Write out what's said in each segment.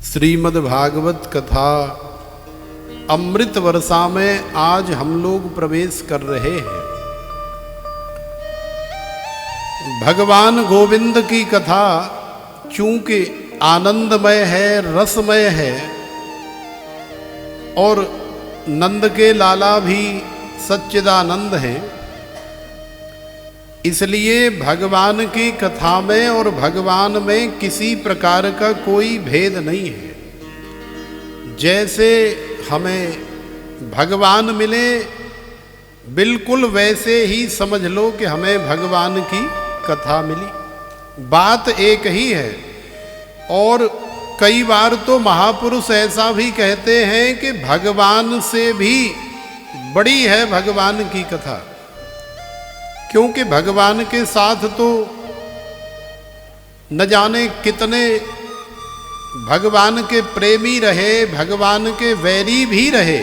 श्रीमद् भागवत कथा अमृत वर्षा में आज हम लोग प्रवेश कर रहे हैं। भगवान गोविंद की कथा चूंकि आनंदमय है, रसमय है और नंद के लाला भी सच्चिदानंद हैं, इसलिए भगवान की कथा में और भगवान में किसी प्रकार का कोई भेद नहीं है। जैसे हमें भगवान मिले बिल्कुल वैसे ही समझ लो कि हमें भगवान की कथा मिली। बात एक ही है। और कई बार तो महापुरुष ऐसा भी कहते हैं कि भगवान से भी बड़ी है भगवान की कथा, क्योंकि भगवान के साथ तो न जाने कितने भगवान के प्रेमी रहे, भगवान के वैरी भी रहे,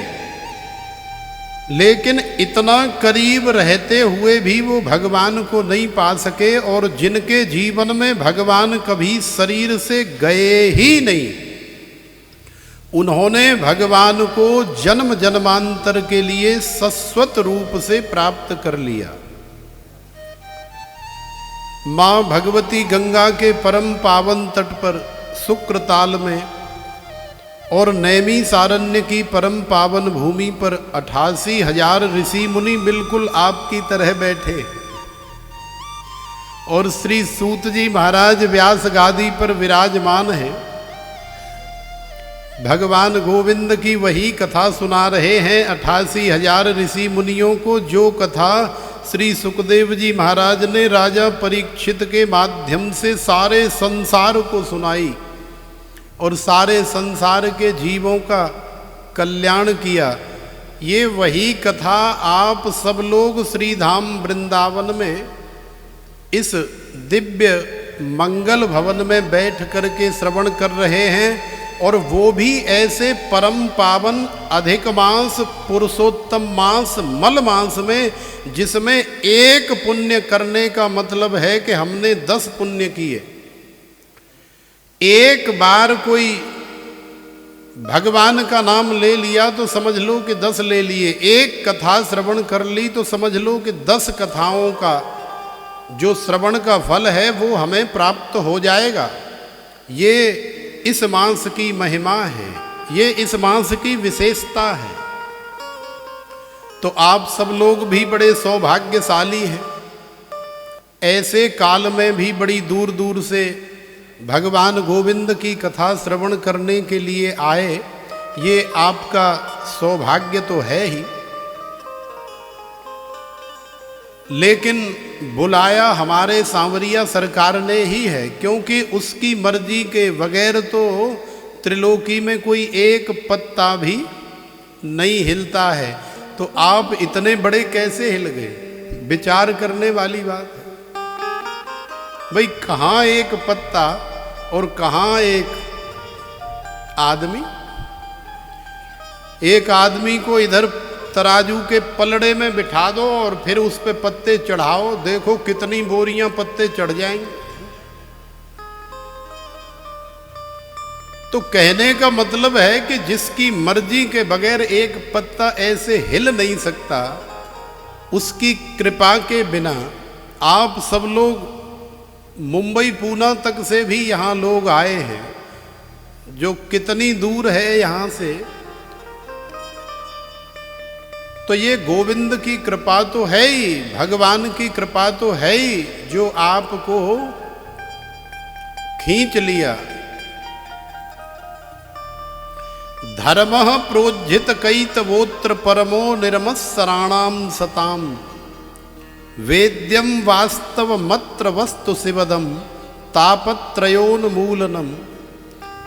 लेकिन इतना करीब रहते हुए भी वो भगवान को नहीं पा सके। और जिनके जीवन में भगवान कभी शरीर से गए ही नहीं, उन्होंने भगवान को जन्म जन्मांतर के लिए शाश्वत रूप से प्राप्त कर लिया। माँ भगवती गंगा के परम पावन तट पर शुक्रताल में और नैमी सारण्य की परम पावन भूमि पर 88,000 ऋषि मुनि बिल्कुल आपकी तरह बैठे और श्री सूत जी महाराज व्यास गादी पर विराजमान हैं। भगवान गोविंद की वही कथा सुना रहे हैं 88,000 ऋषि मुनियों को, जो कथा श्री सुखदेव जी महाराज ने राजा परीक्षित के माध्यम से सारे संसार को सुनाई और सारे संसार के जीवों का कल्याण किया। ये वही कथा आप सब लोग श्री धाम वृंदावन में इस दिव्य मंगल भवन में बैठ करके श्रवण कर रहे हैं। और वो भी ऐसे परम पावन अधिक मास पुरुषोत्तम मास मल मास में, जिसमें एक पुण्य करने का मतलब है कि हमने 10 पुण्य किए। एक बार कोई भगवान का नाम ले लिया तो समझ लो कि 10 ले लिए। एक कथा श्रवण कर ली तो समझ लो कि 10 कथाओं का जो श्रवण का फल है वो हमें प्राप्त हो जाएगा। ये इस मास की महिमा है, ये इस मास की विशेषता है। तो आप सब लोग भी बड़े सौभाग्यशाली हैं। ऐसे काल में भी बड़ी दूर दूर से भगवान गोविंद की कथा श्रवण करने के लिए आए, ये आपका सौभाग्य तो है ही। लेकिन बुलाया हमारे सांवरिया सरकार ने ही है, क्योंकि उसकी मर्जी के बगैर तो त्रिलोकी में कोई एक पत्ता भी नहीं हिलता है। तो आप इतने बड़े कैसे हिल गए? विचार करने वाली बात है भाई। कहाँ एक पत्ता और कहाँ एक आदमी। एक आदमी को इधर तराजू के पलड़े में बिठा दो और फिर उस पे पत्ते चढ़ाओ, देखो कितनी बोरियां पत्ते चढ़ जाएंगे। तो कहने का मतलब है कि जिसकी मर्जी के बगैर एक पत्ता ऐसे हिल नहीं सकता, उसकी कृपा के बिना आप सब लोग मुंबई पूना तक से भी यहाँ लोग आए हैं, जो कितनी दूर है यहाँ से। तो ये गोविंद की कृपा तो है ही, भगवान की कृपा तो है ही, जो आपको खींच लिया। धर्मः प्रोज्झित कैतवोत्र परमो निर्मत्सराणाम सताम वेद्यम वास्तव मत्र वस्तु शिवदम तापत्रयोन्मूलनम।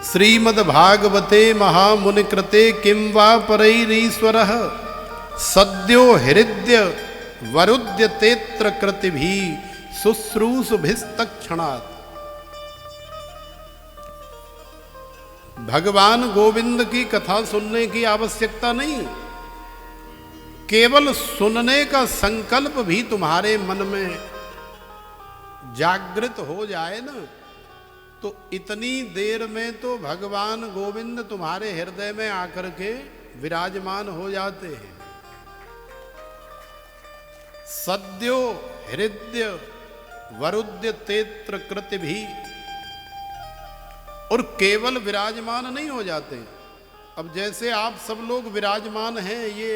श्रीमद्भागवते महामुनिकृते किं वा परैरीश्वरः सद्यो हृदय वरुद्य तेत्र कृतिभि शुश्रूषुभिस्तक्षणात्। भगवान गोविंद की कथा सुनने की आवश्यकता नहीं, केवल सुनने का संकल्प भी तुम्हारे मन में जागृत हो जाए ना, तो इतनी देर में तो भगवान गोविंद तुम्हारे हृदय में आकर के विराजमान हो जाते हैं। सद्यो हृदय वरुद्य तेत्र कृति भी, और केवल विराजमान नहीं हो जाते। अब जैसे आप सब लोग विराजमान हैं, ये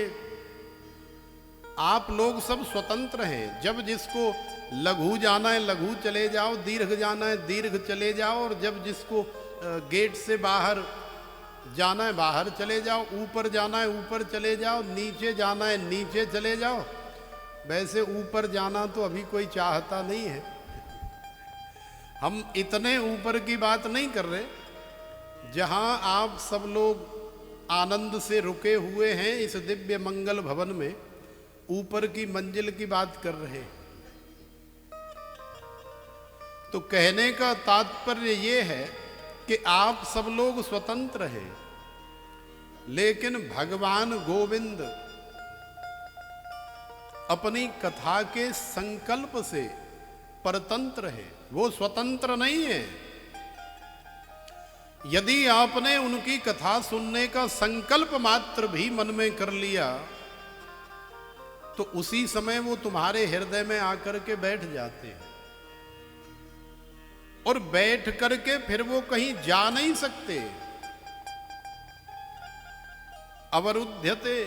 आप लोग सब स्वतंत्र हैं। जब जिसको लघु जाना है लघु चले जाओ, दीर्घ जाना है दीर्घ चले जाओ, और जब जिसको गेट से बाहर जाना है बाहर चले जाओ, ऊपर जाना है ऊपर चले जाओ, नीचे जाना है नीचे चले जाओ। वैसे ऊपर जाना तो अभी कोई चाहता नहीं है, हम इतने ऊपर की बात नहीं कर रहे। जहां आप सब लोग आनंद से रुके हुए हैं इस दिव्य मंगल भवन में, ऊपर की मंजिल की बात कर रहे हैं। तो कहने का तात्पर्य ये है कि आप सब लोग स्वतंत्र हैं, लेकिन भगवान गोविंद अपनी कथा के संकल्प से परतंत्र है, वो स्वतंत्र नहीं है। यदि आपने उनकी कथा सुनने का संकल्प मात्र भी मन में कर लिया तो उसी समय वो तुम्हारे हृदय में आकर के बैठ जाते हैं, और बैठ करके फिर वो कहीं जा नहीं सकते। अवरुध्यते,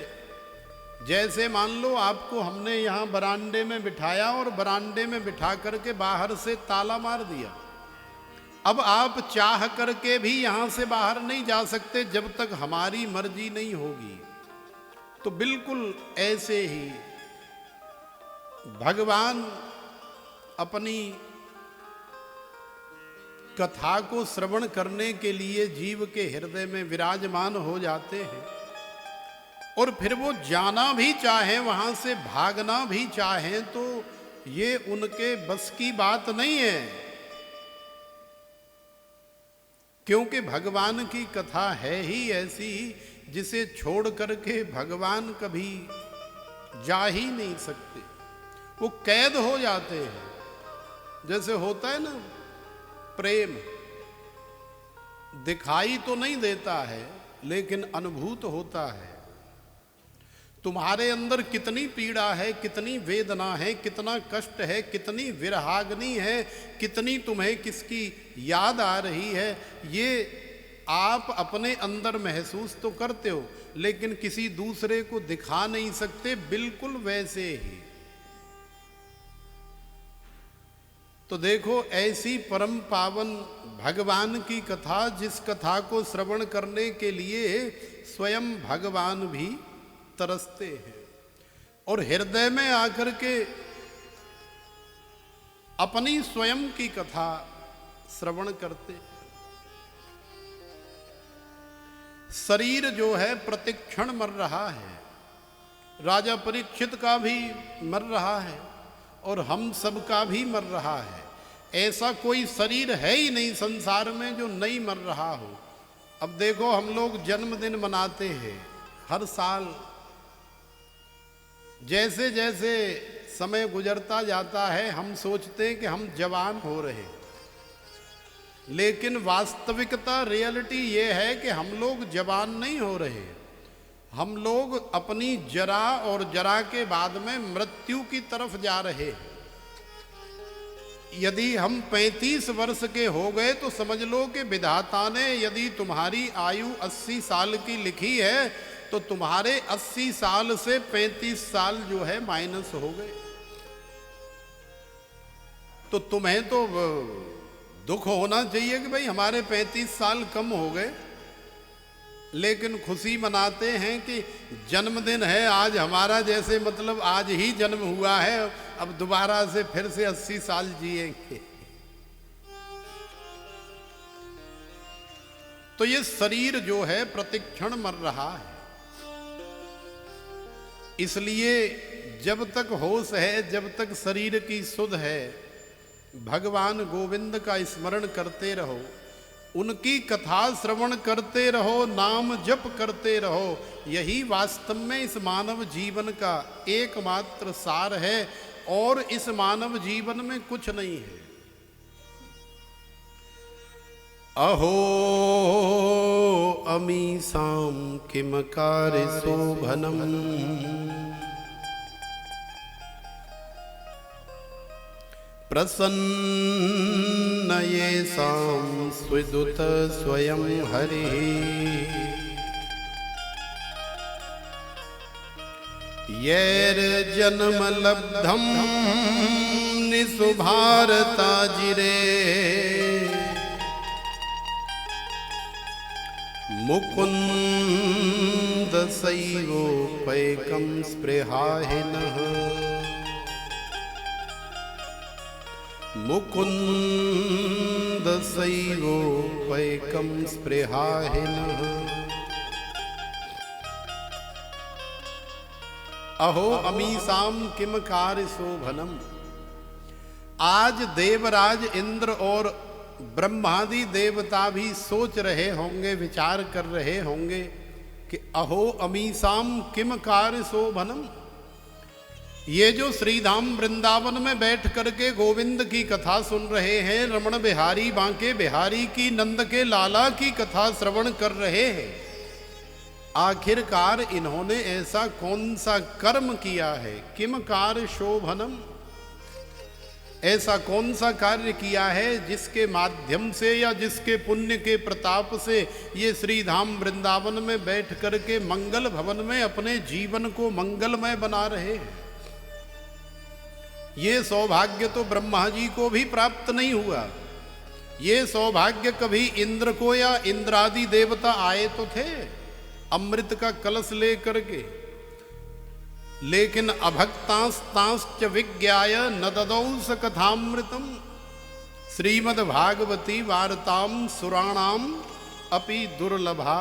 जैसे मान लो आपको हमने यहां बरांडे में बिठाया और बरांडे में बिठा करके बाहर से ताला मार दिया। अब आप चाह करके भी यहां से बाहर नहीं जा सकते जब तक हमारी मर्जी नहीं होगी। तो बिल्कुल ऐसे ही भगवान अपनी कथा को श्रवण करने के लिए जीव के हृदय में विराजमान हो जाते हैं, और फिर वो जाना भी चाहें, वहां से भागना भी चाहें, तो ये उनके बस की बात नहीं है। क्योंकि भगवान की कथा है ही ऐसी जिसे छोड़ करके भगवान कभी जा ही नहीं सकते, वो कैद हो जाते हैं। जैसे होता है ना, प्रेम दिखाई तो नहीं देता है लेकिन अनुभूत होता है। तुम्हारे अंदर कितनी पीड़ा है, कितनी वेदना है, कितना कष्ट है, कितनी विरहाग्नि है, कितनी तुम्हें किसकी याद आ रही है, ये आप अपने अंदर महसूस तो करते हो, लेकिन किसी दूसरे को दिखा नहीं सकते। बिल्कुल वैसे ही तो देखो, ऐसी परम पावन भगवान की कथा, जिस कथा को श्रवण करने के लिए स्वयं भगवान भी तरसते हैं और हृदय में आकर के अपनी स्वयं की कथा श्रवण करते। शरीर जो है प्रतिक्षण मर रहा है, राजा परीक्षित का भी मर रहा है और हम सब का भी मर रहा है। ऐसा कोई शरीर है ही नहीं संसार में जो नहीं मर रहा हो। अब देखो, हम लोग जन्मदिन मनाते हैं हर साल। जैसे जैसे समय गुजरता जाता है हम सोचते हैं कि हम जवान हो रहे हैं, लेकिन वास्तविकता रियलिटी ये है कि हम लोग जवान नहीं हो रहे। हम लोग अपनी जरा और जरा के बाद में मृत्यु की तरफ जा रहे हैं। यदि हम 35 वर्ष के हो गए तो समझ लो कि विधाता ने यदि तुम्हारी आयु 80 साल की लिखी है तो तुम्हारे 80 साल से 35 साल जो है माइनस हो गए। तो तुम्हें तो दुख होना चाहिए कि भाई हमारे 35 साल कम हो गए, लेकिन खुशी मनाते हैं कि जन्मदिन है आज हमारा, जैसे मतलब आज ही जन्म हुआ है, अब दोबारा से फिर से 80 साल जिएंगे। तो ये शरीर जो है प्रतिक्षण मर रहा है। इसलिए जब तक होश है, जब तक शरीर की सुध है, भगवान गोविंद का स्मरण करते रहो, उनकी कथा श्रवण करते रहो, नाम जप करते रहो। यही वास्तव में इस मानव जीवन का एकमात्र सार है, और इस मानव जीवन में कुछ नहीं है। अहो अमीसां किम कार्य शोभनम् प्रसन्न येषां स्विदुत स्वयं हरिः यैर्जन्म लब्धं निसुभारताजिरे मुकुन्द सैवोपैकं स्पृहाहिनः मुकुन्द सैवोपैकं स्पृहाहिनः। अहो अमीसां किम कार्य शोभनम। आज देवराज इंद्र और ब्रह्मादि देवता भी सोच रहे होंगे, विचार कर रहे होंगे कि अहो अमीसां किम कार्य शोभनम। ये जो श्रीधाम वृंदावन में बैठ करके गोविंद की कथा सुन रहे हैं, रमण बिहारी बांके बिहारी की, नंद के लाला की कथा श्रवण कर रहे हैं, आखिरकार इन्होंने ऐसा कौन सा कर्म किया है? किम कार्य शोभनम, ऐसा कौन सा कार्य किया है जिसके माध्यम से या जिसके पुण्य के प्रताप से ये श्रीधाम वृंदावन में बैठ करके मंगल भवन में अपने जीवन को मंगलमय बना रहे हैं। ये सौभाग्य तो ब्रह्मा जी को भी प्राप्त नहीं हुआ। ये सौभाग्य कभी इंद्र को या इंद्रादि देवता आए तो थे अमृत का कलश ले करके, लेकिन अभक्तांस्तांश्च विज्ञाय न ददौ स कथामृतम श्रीमद् भागवती वार्ताम सुराणाम अपि दुर्लभा।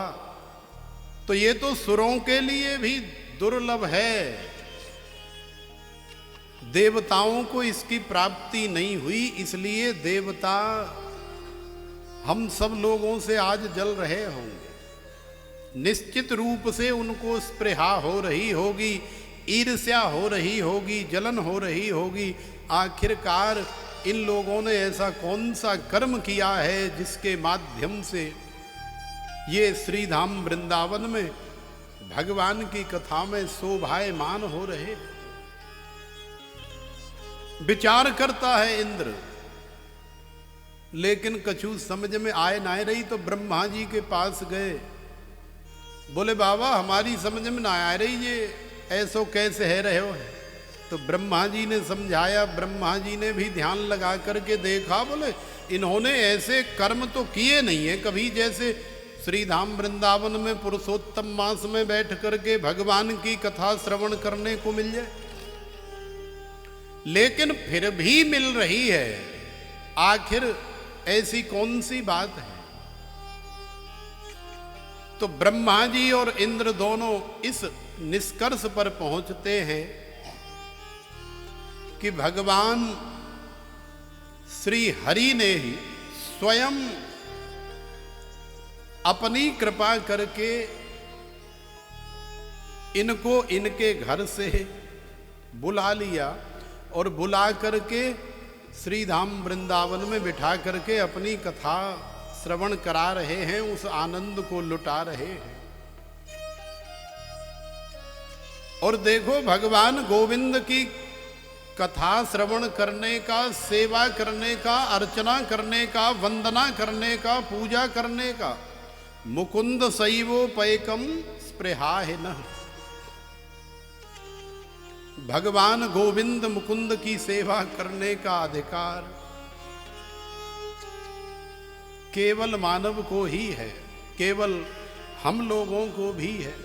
तो ये तो सुरों के लिए भी दुर्लभ है, देवताओं को इसकी प्राप्ति नहीं हुई, इसलिए देवता हम सब लोगों से आज जल रहे होंगे। निश्चित रूप से उनको स्पृहा हो रही होगी, ईर्ष्या हो रही होगी, जलन हो रही होगी। आखिरकार इन लोगों ने ऐसा कौन सा कर्म किया है जिसके माध्यम से ये श्रीधाम वृंदावन में भगवान की कथा में शोभायमान हो रहे। विचार करता है इंद्र, लेकिन कछु समझ में आए ना रही, तो ब्रह्मा जी के पास गए। बोले बाबा हमारी समझ में ना आ रही, ये ऐसो कैसे है रहे हो। तो ब्रह्मा जी ने समझाया। ब्रह्मा जी ने भी ध्यान लगा करके देखा, बोले इन्होंने ऐसे कर्म तो किए नहीं है कभी, जैसे श्रीधाम वृंदावन में पुरुषोत्तम मास में बैठ करके भगवान की कथा श्रवण करने को मिल जाए, लेकिन फिर भी मिल रही है। आखिर ऐसी कौन सी बात है? तो ब्रह्मा जी और इंद्र दोनों इस निष्कर्ष पर पहुंचते हैं कि भगवान श्री हरि ने ही स्वयं अपनी कृपा करके इनको इनके घर से बुला लिया और बुला करके श्रीधाम वृंदावन में बिठा करके अपनी कथा श्रवण करा रहे हैं, उस आनंद को लुटा रहे हैं। और देखो भगवान गोविंद की कथा श्रवण करने का, सेवा करने का, अर्चना करने का, वंदना करने का, पूजा करने का मुकुंद सैवोपैकम स्पृहाहिनः। भगवान गोविंद मुकुंद की सेवा करने का अधिकार केवल मानव को ही है, केवल हम लोगों को भी है।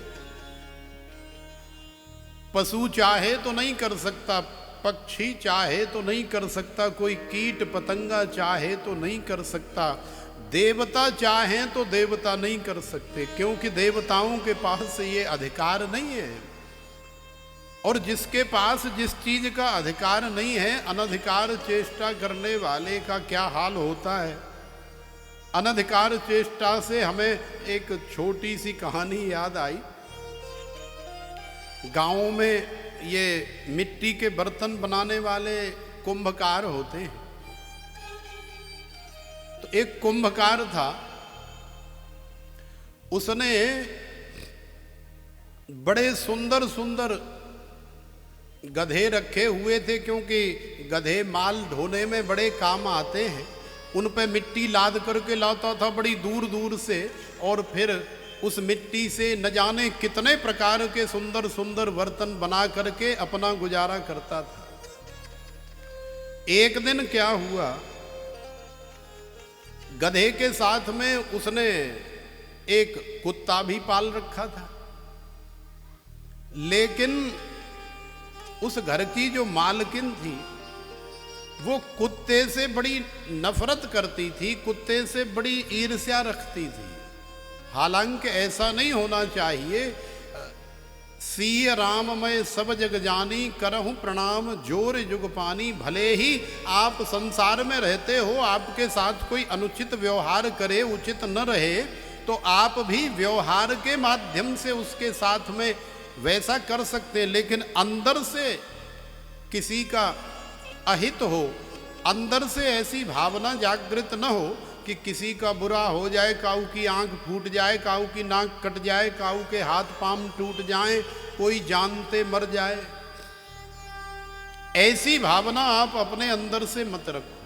पशु चाहे तो नहीं कर सकता, पक्षी चाहे तो नहीं कर सकता, कोई कीट पतंगा चाहे तो नहीं कर सकता, देवता चाहें तो देवता नहीं कर सकते, क्योंकि देवताओं के पास ये अधिकार नहीं है। और जिसके पास जिस चीज का अधिकार नहीं है, अनधिकार चेष्टा करने वाले का क्या हाल होता है। अनधिकार चेष्टा से हमें एक छोटी सी कहानी याद आई। गाँव में ये मिट्टी के बर्तन बनाने वाले कुंभकार होते हैं। तो एक कुंभकार था, उसने बड़े सुंदर सुंदर गधे रखे हुए थे, क्योंकि गधे माल ढोने में बड़े काम आते हैं। उन पे मिट्टी लाद करके लाता था बड़ी दूर दूर से, और फिर उस मिट्टी से न जाने कितने प्रकार के सुंदर सुंदर बर्तन बना करके अपना गुजारा करता था। एक दिन क्या हुआ, गधे के साथ में उसने एक कुत्ता भी पाल रखा था, लेकिन उस घर की जो मालकिन थी वो कुत्ते से बड़ी नफरत करती थी, कुत्ते से बड़ी ईर्ष्या रखती थी। हालांकि ऐसा नहीं होना चाहिए। सीय राम मैं सब जग जानी, करहूं प्रणाम जोर जुग पानी। भले ही आप संसार में रहते हो, आपके साथ कोई अनुचित व्यवहार करे, उचित न रहे, तो आप भी व्यवहार के माध्यम से उसके साथ में वैसा कर सकते हैं, लेकिन अंदर से किसी का अहित हो, अंदर से ऐसी भावना जागृत न हो कि किसी का बुरा हो जाए, काऊ की आंख फूट जाए, काऊ की नाक कट जाए, काऊ के हाथ पांव टूट जाए, कोई जानते मर जाए। ऐसी भावना आप अपने अंदर से मत रखो।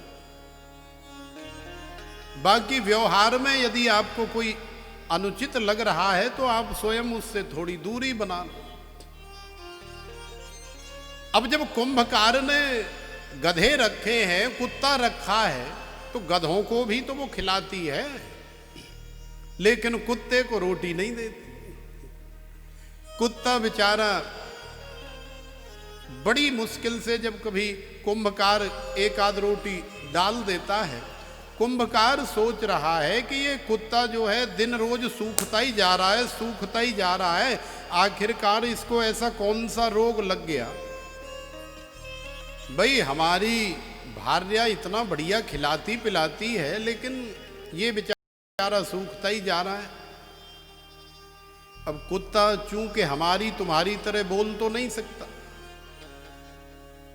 बाकी व्यवहार में यदि आपको कोई अनुचित लग रहा है तो आप स्वयं उससे थोड़ी दूरी बना लो। अब जब कुंभकार ने गधे रखे हैं, कुत्ता रखा है, तो गधों को भी तो वो खिलाती है, लेकिन कुत्ते को रोटी नहीं देती। कुत्ता बेचारा बड़ी मुश्किल से जब कभी कुंभकार एक आध रोटी डाल देता है, कुंभकार सोच रहा है कि ये कुत्ता जो है दिन रोज सूखता ही जा रहा है, सूखता ही जा रहा है, आखिरकार इसको ऐसा कौन सा रोग लग गया। भाई हमारी भार्या इतना बढ़िया खिलाती पिलाती है, लेकिन ये बेचारा सूखता ही जा रहा है। अब कुत्ता चूंकि हमारी तुम्हारी तरह बोल तो नहीं सकता,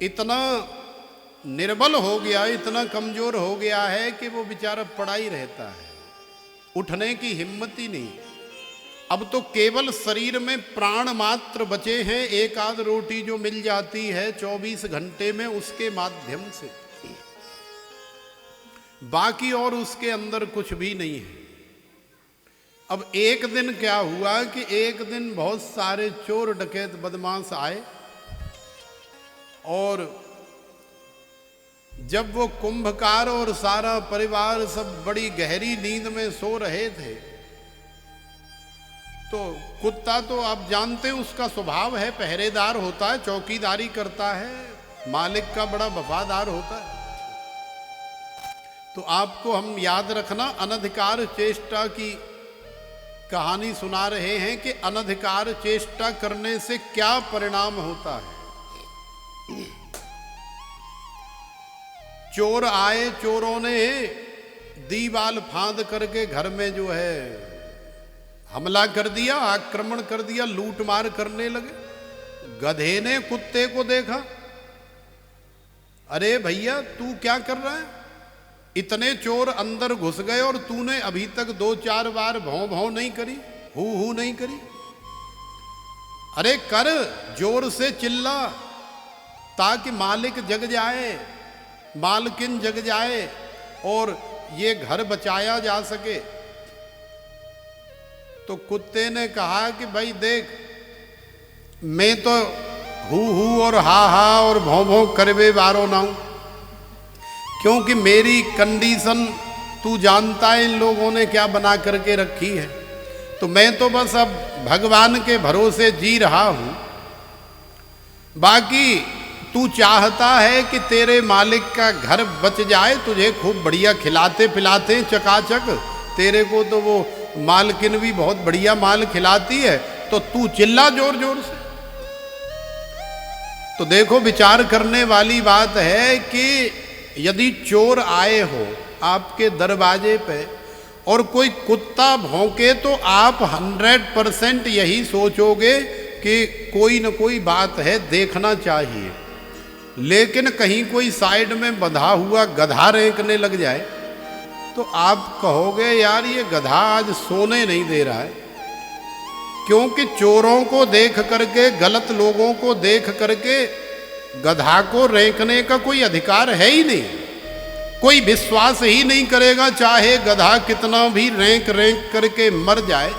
इतना निर्बल हो गया, इतना कमजोर हो गया है कि वो बेचारा पड़ा ही रहता है, उठने की हिम्मत ही नहीं। अब तो केवल शरीर में प्राण मात्र बचे हैं, एक आध रोटी जो मिल जाती है 24 घंटे में, उसके माध्यम से, बाकी और उसके अंदर कुछ भी नहीं है। अब एक दिन क्या हुआ कि एक दिन बहुत सारे चोर डकैत बदमाश आए, और जब वो कुंभकार और सारा परिवार सब बड़ी गहरी नींद में सो रहे थे, तो कुत्ता तो आप जानते हैं उसका स्वभाव है, पहरेदार होता है, चौकीदारी करता है, मालिक का बड़ा वफादार होता है। तो आपको हम याद रखना, अनधिकार चेष्टा की कहानी सुना रहे हैं कि अनधिकार चेष्टा करने से क्या परिणाम होता है। चोर आए, चोरों ने दीवाल फांद करके घर में जो है हमला कर दिया, आक्रमण कर दिया, लूट मार करने लगे। गधे ने कुत्ते को देखा, अरे भैया तू क्या कर रहा है, इतने चोर अंदर घुस गए और तूने अभी तक 2-4 बार भौं भौं नहीं करी, हू नहीं करी। अरे कर, जोर से चिल्ला ताकि मालिक जग जाए, मालकिन जग जाए और ये घर बचाया जा सके। तो कुत्ते ने कहा कि भाई देख, मैं तो हू और हा और भौं भौं करवे वारो ना हूं, क्योंकि मेरी कंडीशन तू जानता है इन लोगों ने क्या बना करके रखी है। तो मैं तो बस अब भगवान के भरोसे जी रहा हूं। बाकी तू चाहता है कि तेरे मालिक का घर बच जाए, तुझे खूब बढ़िया खिलाते पिलाते चकाचक, तेरे को तो वो मालकिन भी बहुत बढ़िया माल खिलाती है, तो तू चिल्ला जोर जोर से। तो देखो विचार करने वाली बात है कि यदि चोर आए हो आपके दरवाजे पे और कोई कुत्ता भौंके, तो आप 100% यही सोचोगे कि कोई न कोई बात है, देखना चाहिए। लेकिन कहीं कोई साइड में बंधा हुआ गधा रेंकने लग जाए तो आप कहोगे यार ये गधा आज सोने नहीं दे रहा है, क्योंकि चोरों को देख करके, गलत लोगों को देख करके गधा को रेंकने का कोई अधिकार है ही नहीं। कोई विश्वास ही नहीं करेगा, चाहे गधा कितना भी रेंक रेंक करके मर जाए,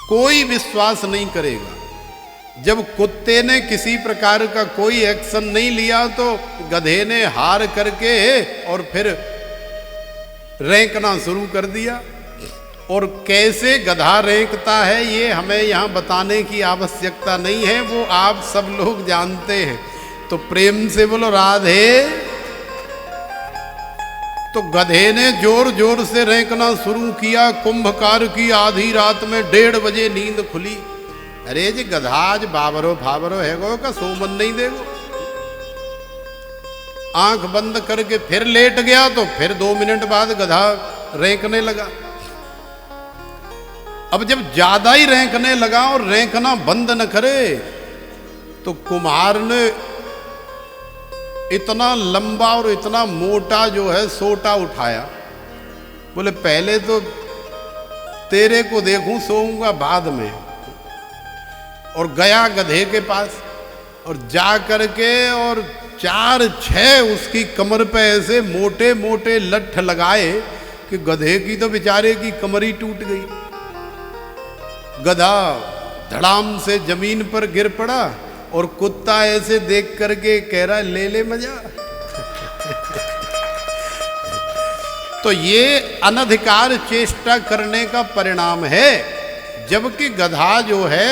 कोई विश्वास नहीं करेगा। जब कुत्ते ने किसी प्रकार का कोई एक्शन नहीं लिया तो गधे ने हार करके और फिर रेंकना शुरू कर दिया। और कैसे गधा रेंकता है ये हमें यहाँ बताने की आवश्यकता नहीं है, वो आप सब लोग जानते हैं। तो प्रेम से बोलो राधे। तो गधे ने जोर जोर से रेंकना शुरू किया। कुंभकार की आधी रात में 1:30 बजे नींद खुली। अरे जी गधा आज बाबरो फाबरो है गो का सोमन नहीं देगो। आंख बंद करके फिर लेट गया तो फिर 2 मिनट बाद गधा रेंकने लगा। अब जब ज्यादा ही रेंकने लगा और रेंकना बंद न करे तो कुम्हार ने इतना लंबा और इतना मोटा जो है सोटा उठाया। बोले पहले तो तेरे को देखूं, सोऊंगा बाद में। और गया गधे के पास और जा करके और 4-6 उसकी कमर पे ऐसे मोटे मोटे लठ लगाए कि गधे की तो बेचारे की कमर ही टूट गई। गधा धड़ाम से जमीन पर गिर पड़ा और कुत्ता ऐसे देख करके कह रहा ले ले मजा। तो ये अनधिकार चेष्टा करने का परिणाम है। जबकि गधा जो है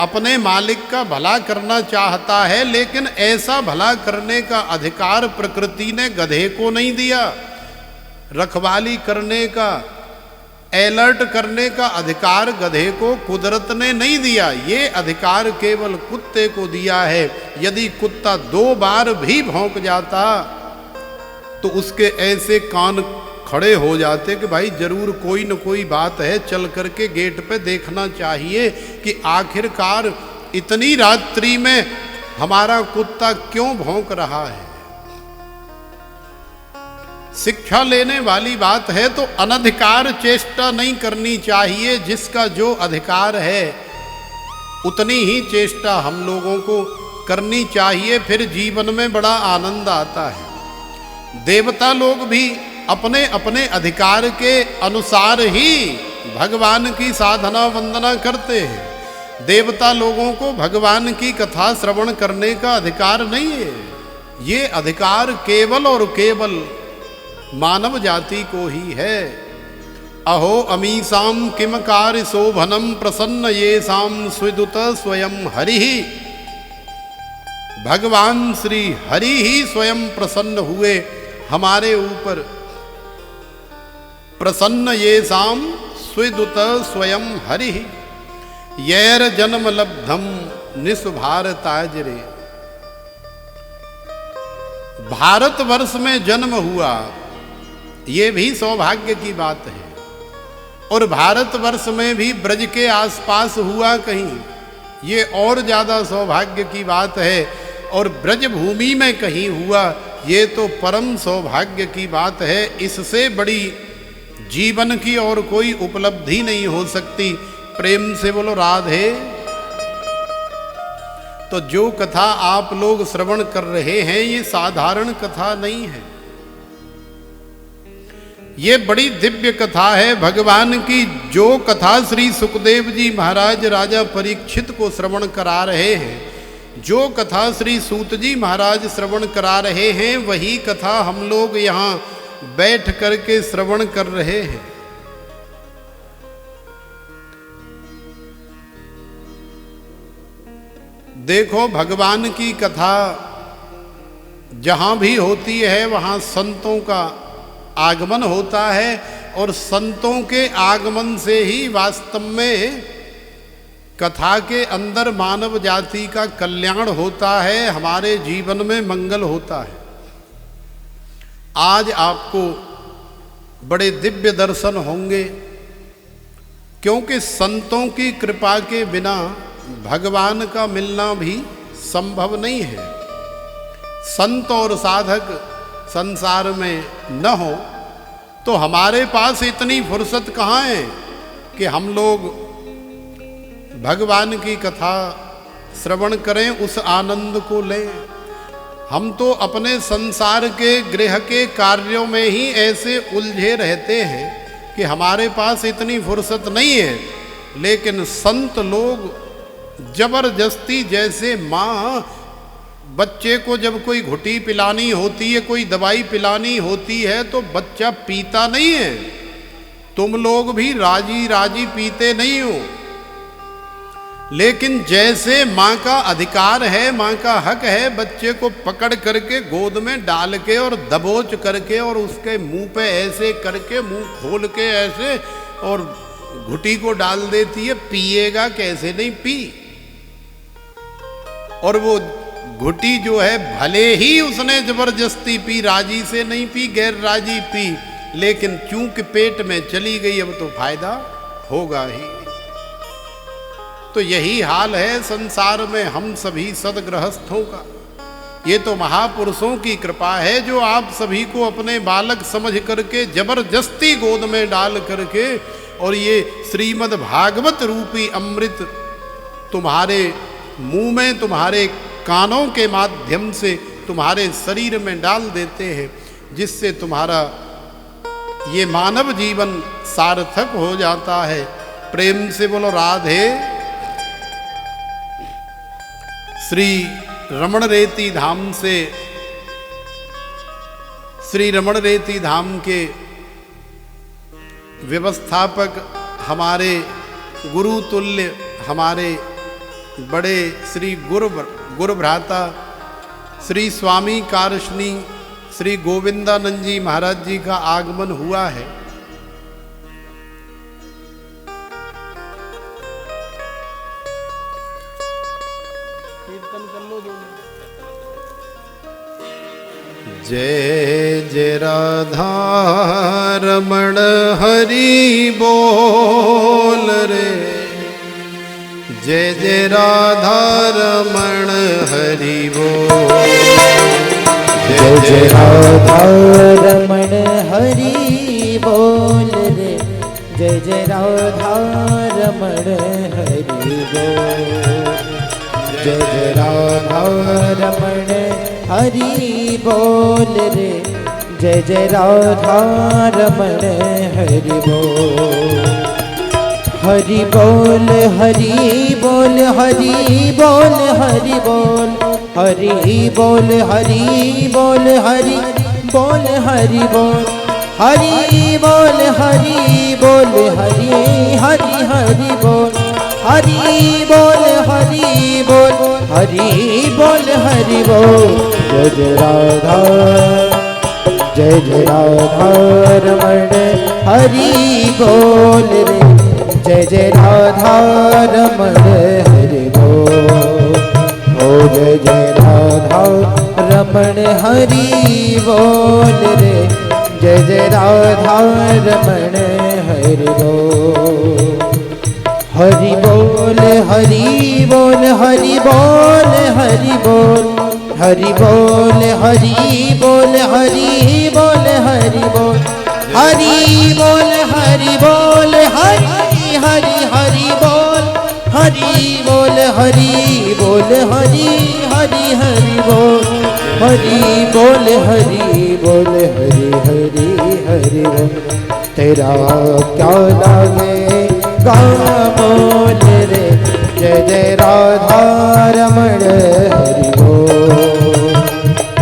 अपने मालिक का भला करना चाहता है, लेकिन ऐसा भला करने का अधिकार प्रकृति ने गधे को नहीं दिया। रखवाली करने का, अलर्ट करने का अधिकार गधे को कुदरत ने नहीं दिया। ये अधिकार केवल कुत्ते को दिया है। यदि कुत्ता 2 बार भी भौंक जाता तो उसके ऐसे कान खड़े हो जाते कि भाई जरूर कोई न कोई बात है, चल करके गेट पे देखना चाहिए कि आखिरकार इतनी रात्रि में हमारा कुत्ता क्यों भौंक रहा है। शिक्षा लेने वाली बात है तो अनधिकार चेष्टा नहीं करनी चाहिए। जिसका जो अधिकार है उतनी ही चेष्टा हम लोगों को करनी चाहिए, फिर जीवन में बड़ा आनंद आता है। देवता लोग भी अपने अपने अधिकार के अनुसार ही भगवान की साधना वंदना करते हैं। देवता लोगों को भगवान की कथा श्रवण करने का अधिकार नहीं है। ये अधिकार केवल और केवल मानव जाति को ही है। अहो अमीसाम किम कार्य शोभनम प्रसन्न ये साम स्विदुत स्वयं हरि। भगवान श्री हरि ही स्वयं प्रसन्न हुए हमारे ऊपर। प्रसन्न ये साम स्विदुत स्वयं हरि। यैर जन्म लब्धम निस्भारताजरे। भारतवर्ष में जन्म हुआ ये भी सौभाग्य की बात है। और भारतवर्ष में भी ब्रज के आसपास हुआ कहीं, ये और ज्यादा सौभाग्य की बात है। और ब्रज भूमि में कहीं हुआ ये तो परम सौभाग्य की बात है। इससे बड़ी जीवन की और कोई उपलब्धि नहीं हो सकती। प्रेम से बोलो राधे। तो जो कथा आप लोग श्रवण कर रहे हैं ये साधारण कथा नहीं है, ये बड़ी दिव्य कथा है भगवान की। जो कथा श्री सुखदेव जी महाराज राजा परीक्षित को श्रवण करा रहे हैं, जो कथा श्री सूत जी महाराज श्रवण करा रहे हैं, वही कथा हम लोग यहाँ बैठ करके श्रवण कर रहे हैं। देखो भगवान की कथा जहां भी होती है वहां संतों का आगमन होता है। और संतों के आगमन से ही वास्तव में कथा के अंदर मानव जाति का कल्याण होता है, हमारे जीवन में मंगल होता है। आज आपको बड़े दिव्य दर्शन होंगे, क्योंकि संतों की कृपा के बिना भगवान का मिलना भी संभव नहीं है। संत और साधक संसार में न हो तो हमारे पास इतनी फुर्सत कहाँ है कि हम लोग भगवान की कथा श्रवण करें, उस आनंद को लें। हम तो अपने संसार के गृह के कार्यों में ही ऐसे उलझे रहते हैं कि हमारे पास इतनी फुर्सत नहीं है। लेकिन संत लोग जबरदस्ती, जैसे माँ बच्चे को जब कोई घुटी पिलानी होती है, कोई दवाई पिलानी होती है, तो बच्चा पीता नहीं है। तुम लोग भी राजी राजी पीते नहीं हो। लेकिन जैसे माँ का अधिकार है, माँ का हक है, बच्चे को पकड़ करके गोद में डाल के और दबोच करके और उसके मुंह पे ऐसे करके, मुंह खोल के ऐसे, और घुटी को डाल देती है। पिएगा कैसे? नहीं पी। और वो घुटी जो है, भले ही उसने जबरदस्ती पी, राजी से नहीं पी, गैर राजी पी, लेकिन चूंकि पेट में चली गई, अब तो फायदा होगा ही। तो यही हाल है संसार में हम सभी सदगृहस्थों का। ये तो महापुरुषों की कृपा है जो आप सभी को अपने बालक समझ करके जबरदस्ती गोद में डाल करके और ये श्रीमद् भागवत रूपी अमृत तुम्हारे मुंह में, तुम्हारे कानों के माध्यम से तुम्हारे शरीर में डाल देते हैं, जिससे तुम्हारा ये मानव जीवन सार्थक हो जाता है। प्रेम से बोलो राधे। श्री रमण रेती धाम से, श्री रमण रेती धाम के व्यवस्थापक, हमारे गुरु तुल्य, हमारे बड़े श्री गुरु भ्राता श्री स्वामी कारशनी श्री गोविंदानंद जी महाराज जी का आगमन हुआ है। कीर्तन कर लो। जय जय राधा रमण हरि बोल रे, जय जय राधा रमण हरि बोल, जय जय राधा रमण हरि बोल रे, जय जय राधा रमण हरि बोल, जय जय राधा रमण हरि बोल रे, जय जय राधा रमण हरि बोल। हरि बोल हरि बोल हरि बोल हरि बोल, हरि बोल हरि बोल हरि बोल हरि बोल, हरि बोल हरि बोल हरि हरि हरि बोल, हरि बोल हरि बोल हरि बोल हरि बोल। जय जय राधा, जय जय राधा रमण हरि बोल रे, जय जय राधा रमण हरि बोल। ओ जय जय राधा रमण हरि बोल रे, जय जय राधा रमण हरि बोल। हरि बोल हरि बोल हरि बोल हरि बोल, हरि बोल हरि बोल हरि बोल हरि बोल, हरि बोल हरि बोल हरि हरि हरि बोल, हरि बोल हरि बोल हरि हरि हरि बोल, हरि बोल हरि बोल हरि हरि हरि बोल। तेरा क्या लागे गामोल रे, जय जय राधा रमण हरि बोल,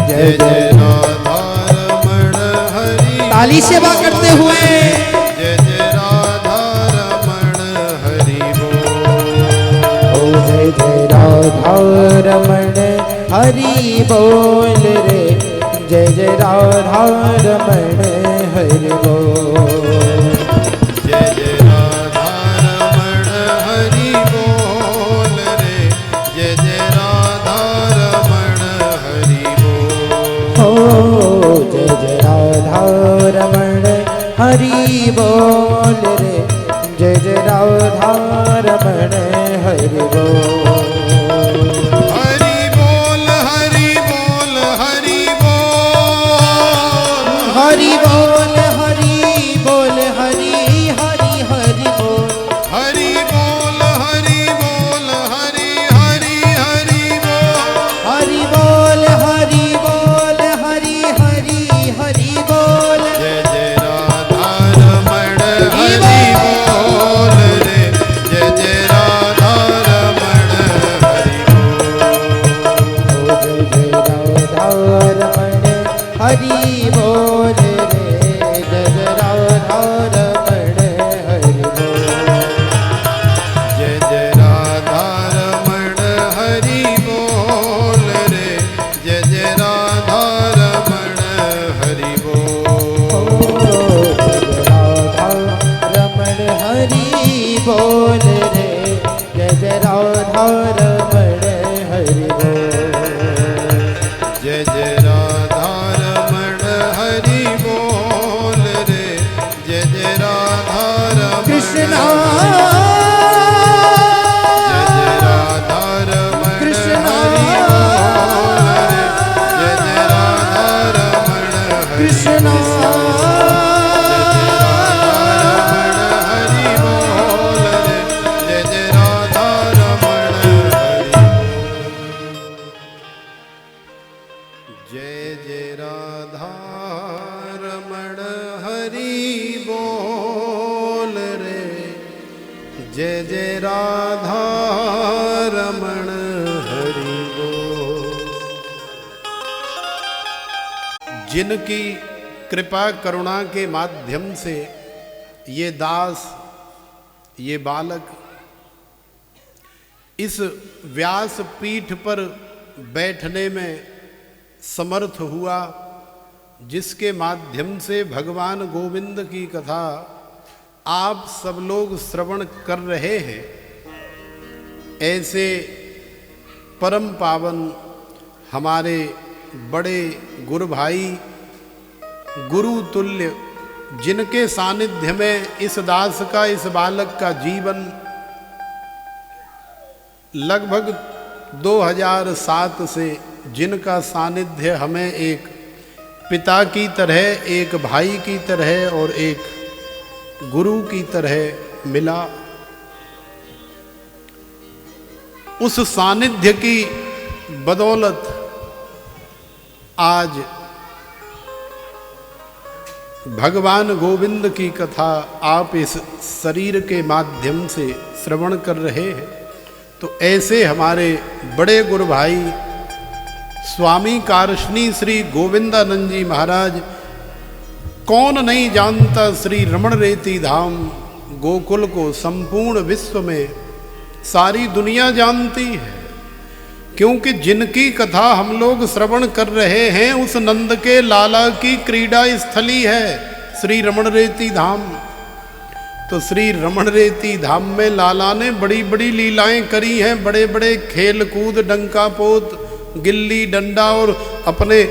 जय जय राधा रमण हरि। ताली सेवा करते हुए जय जय राधा रमण हरि बोल। ओ जय जय राधा रमण हरि बोल रे, जय जय राधा रमण हरि बोल, जय जय राधा रमण हरि बोल रे, जय जय राधा रमण हरि बोल। हो जय जय राधा रमण हरि बोल रे, जय जय राधा रमण हरि बोल। हरि बोल हरि बोल हरि बोल, हरि बोल हरि बोल रे जय जय राधा रमण हरि बोल। जय जय राधा रमण हरि बोल रे जय जय राधा रमण कृष्णा जय जय राधा रमण हरि बोल रे जय जय राधा रमण हरि कृष्णा जय जय राधा रमण हरि बोल। जिनकी कृपा करुणा के माध्यम से ये दास ये बालक इस व्यास पीठ पर बैठने में समर्थ हुआ, जिसके माध्यम से भगवान गोविंद की कथा आप सब लोग श्रवण कर रहे हैं, ऐसे परम पावन हमारे बड़े गुरु भाई गुरु तुल्य, जिनके सानिध्य में इस दास का इस बालक का जीवन लगभग 2007 से जिनका सानिध्य हमें एक पिता की तरह, एक भाई की तरह और एक गुरु की तरह मिला, उस सानिध्य की बदौलत आज भगवान गोविंद की कथा आप इस शरीर के माध्यम से श्रवण कर रहे हैं। तो ऐसे हमारे बड़े गुरु भाई स्वामी कारशनी श्री गोविंदानंद जी महाराज, कौन नहीं जानता श्री रमण रेती धाम गोकुल को, संपूर्ण विश्व में सारी दुनिया जानती है, क्योंकि जिनकी कथा हम लोग श्रवण कर रहे हैं उस नंद के लाला की क्रीड़ा स्थली है श्री रमण रेती धाम। तो श्री रमण रेती धाम में लाला ने बड़ी बड़ी लीलाएं करी हैं, बड़े बड़े खेल कूद, डंका पोत, गिल्ली डंडा और अपने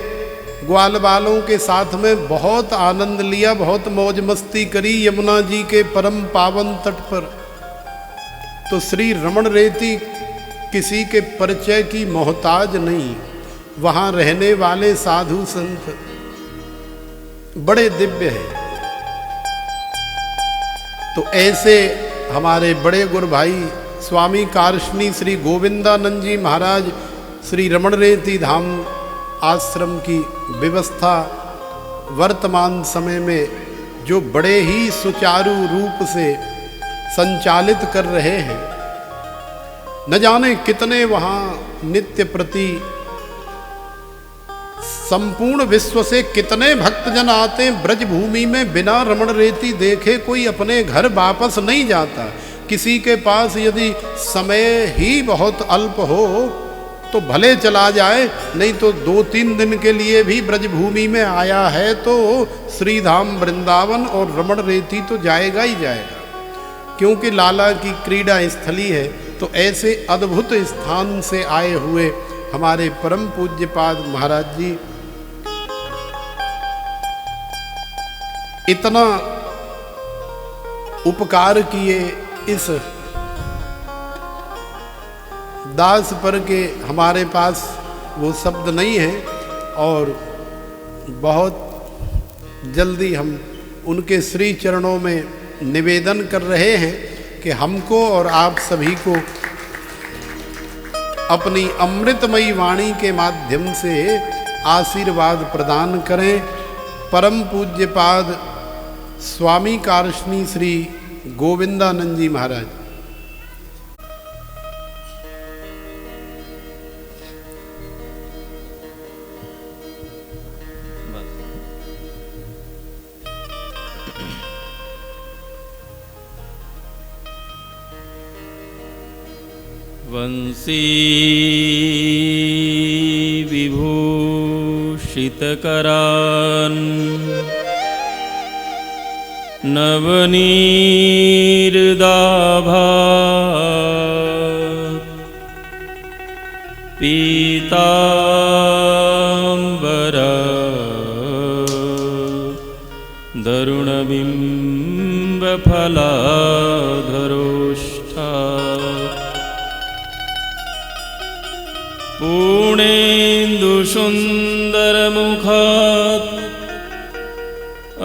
ग्वाल बालों के साथ में बहुत आनंद लिया, बहुत मौज मस्ती करी यमुना जी के परम पावन तट पर। तो श्री रमण रेती किसी के परिचय की मोहताज नहीं, वहाँ रहने वाले साधु संत बड़े दिव्य हैं। तो ऐसे हमारे बड़े गुरु भाई स्वामी कारशनी श्री गोविंदानंद जी महाराज श्री रमण रेती धाम आश्रम की व्यवस्था वर्तमान समय में जो बड़े ही सुचारू रूप से संचालित कर रहे हैं। न जाने कितने वहाँ नित्य प्रति संपूर्ण विश्व से कितने भक्तजन आते हैं। ब्रज भूमि में बिना रमण रेती देखे कोई अपने घर वापस नहीं जाता। किसी के पास यदि समय ही बहुत अल्प हो तो भले चला जाए, नहीं तो 2-3 दिन के लिए भी ब्रज भूमि में आया है तो श्रीधाम वृंदावन और रमण रेती तो जाएगा ही जाएगा, क्योंकि लाला की क्रीड़ा स्थली है। तो ऐसे अद्भुत स्थान से आए हुए हमारे परम पूज्यपाद महाराज जी इतना उपकार किए, इस दास पर के हमारे पास वो शब्द नहीं है, और बहुत जल्दी हम उनके श्री चरणों में निवेदन कर रहे हैं कि हमको और आप सभी को अपनी अमृतमयी वाणी के माध्यम से आशीर्वाद प्रदान करें। परम पूज्यपाद स्वामी कारशनी श्री गोविंदानंद जी महाराज। वंशी विभूषितकरान् नवनीर्दाभा पीताम्बरा दरुणबिम्बफलाधरोष्ठा पूर्णेन्दुसुन्दरमुखात्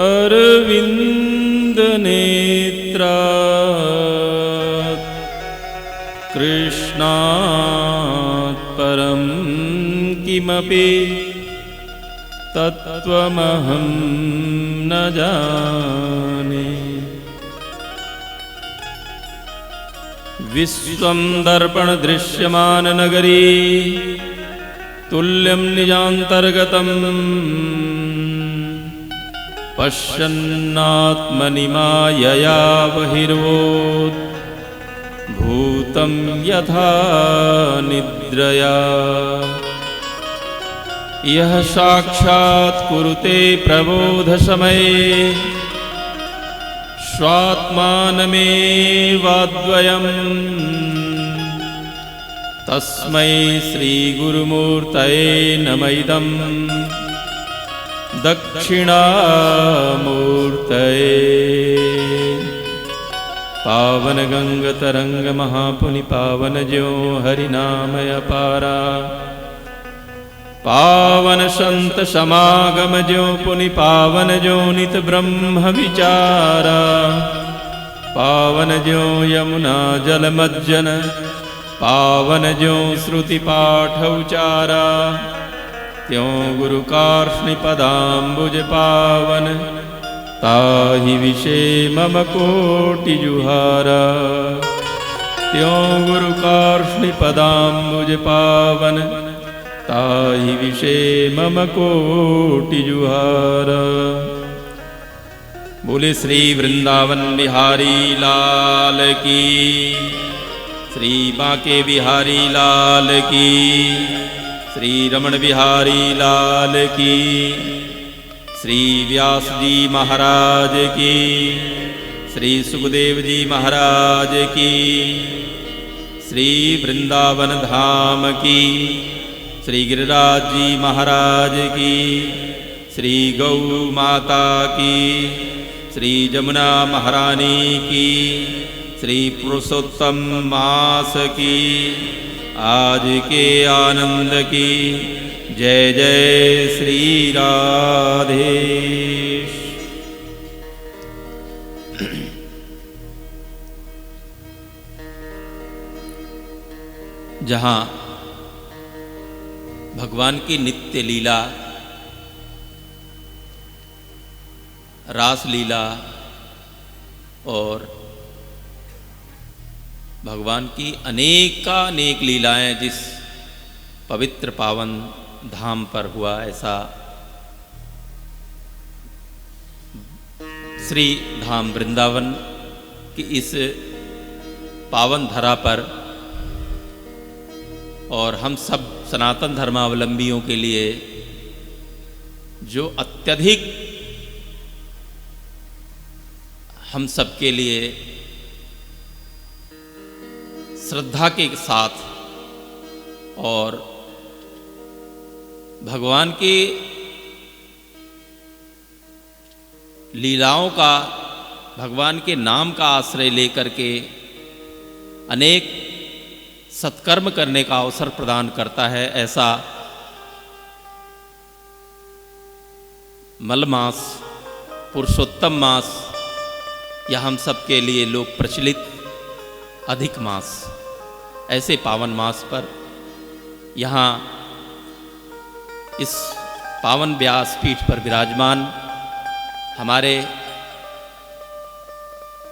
अरविन्दनेत्रात् कृष्णात् परं किमपि तत्त्वमहं न जाने। विश्वं दर्पणदृश्यमाननगरी तुल्यं निजान्तर्गतं पश्यन्नात्मनि मायया बहिर्वोत् भूतं यथा निद्रया। यः साक्षात् कुरुते प्रबोधसमये स्वात्मानमेवाद्वयम् तस्मै श्रीगुरुमूर्तये नम इदं दक्षिणामूर्तये। पावन गंगतरंग महापुनि पावन ज्यों हरिनामय पारा। पावन संत समागम ज्यों पुनि पावन ज्यों नित ब्रह्म विचारा। पावन ज्यों यमुना जलमज्जन पावन ज्यों श्रुति पाठ उचारा। त्यों गुरु कार्ष्णि पदाम्बुज पावन ताहि विषे मम कोटि जुहारा। त्यों गुरु कार्ष्णि पदाम्बुज पावन ताहि विषे मम कोटि जुहारा। बोले श्री वृंदावन बिहारी लाल की, श्री बांके बिहारी लाल की, श्री रमण बिहारी लाल की, श्री व्यास जी महाराज की, श्री सुखदेव जी महाराज की, श्री वृंदावन धाम की, श्री गिरिराज जी महाराज की, श्री गौ माता की, श्री जमुना महारानी की, श्री पुरुषोत्तम मास की, आज के आनंद की। जय जय श्री राधे। जहाँ भगवान की नित्य लीला, रास लीला और भगवान की अनेकानेक लीलाएं जिस पवित्र पावन धाम पर हुआ, ऐसा श्री धाम वृंदावन की इस पावन धरा पर और हम सब सनातन धर्मावलंबियों के लिए जो अत्यधिक हम सबके लिए श्रद्धा के साथ और भगवान की लीलाओं का, भगवान के नाम का आश्रय लेकर के अनेक सत्कर्म करने का अवसर प्रदान करता है, ऐसा मल मास, पुरुषोत्तम मास या हम सब के लिए लोक प्रचलित अधिक मास, ऐसे पावन मास पर यहाँ इस पावन व्यासपीठ पर विराजमान हमारे